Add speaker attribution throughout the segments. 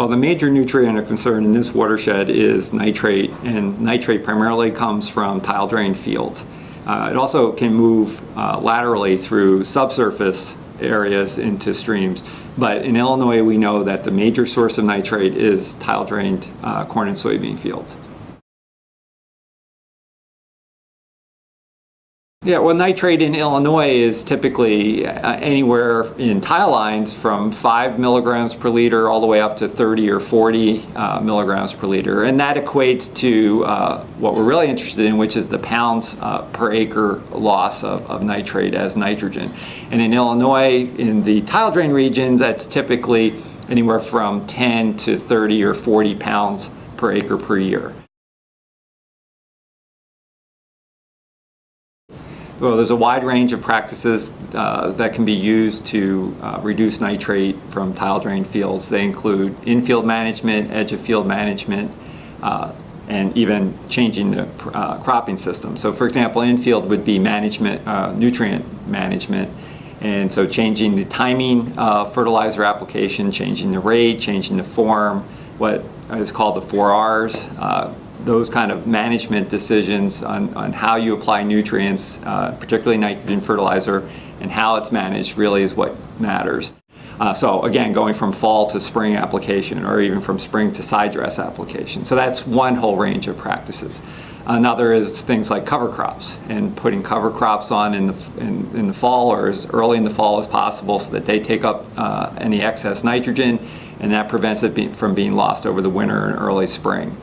Speaker 1: Well, the major nutrient of concern in this watershed is nitrate, and nitrate primarily comes from tile drained fields. It also can move laterally through subsurface areas into streams, but in Illinois we know that the major source of nitrate is tile drained corn and soybean fields. Yeah, well, nitrate in Illinois is typically anywhere in tile lines from 5 milligrams per liter all the way up to 30 or 40 milligrams per liter. And that equates to what we're really interested in, which is the pounds per acre loss of nitrate as nitrogen. And in Illinois, in the tile drain region, that's typically anywhere from 10 to 30 or 40 pounds per acre per year. Well, there's a wide range of practices that can be used to reduce nitrate from tile drain fields. They include infield management, edge of field management, and even changing the cropping system. So for example, infield would be management, nutrient management. And so changing the timing of fertilizer application, changing the rate, changing the form, what is called the 4 Rs. Those kind of management decisions on how you apply nutrients, particularly nitrogen fertilizer, and how it's managed really is what matters. So again, going from fall to spring application, or even from spring to side dress application. So that's one whole range of practices. Another is things like cover crops, and putting cover crops on in the fall or as early in the fall as possible so that they take up any excess nitrogen, and that prevents it from being lost over the winter and early spring.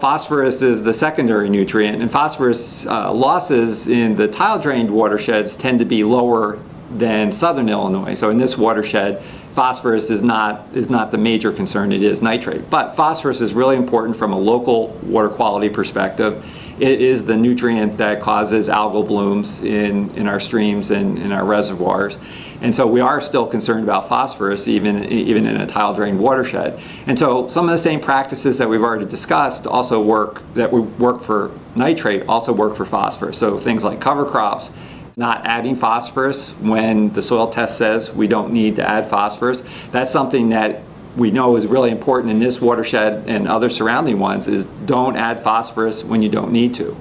Speaker 1: Phosphorus is the secondary nutrient, and phosphorus losses in the tile drained watersheds tend to be lower than southern Illinois. So in this watershed, phosphorus is not the major concern, it is nitrate. But phosphorus is really important from a local water quality perspective. It is the nutrient that causes algal blooms in our streams and in our reservoirs. And so we are still concerned about phosphorus even in a tile drained watershed. And so some of the same practices that we've already discussed also work for nitrate, also work for phosphorus. So things like cover crops, not adding phosphorus when the soil test says we don't need to add phosphorus. That's something that we know is really important in this watershed and other surrounding ones, is don't add phosphorus when you don't need to.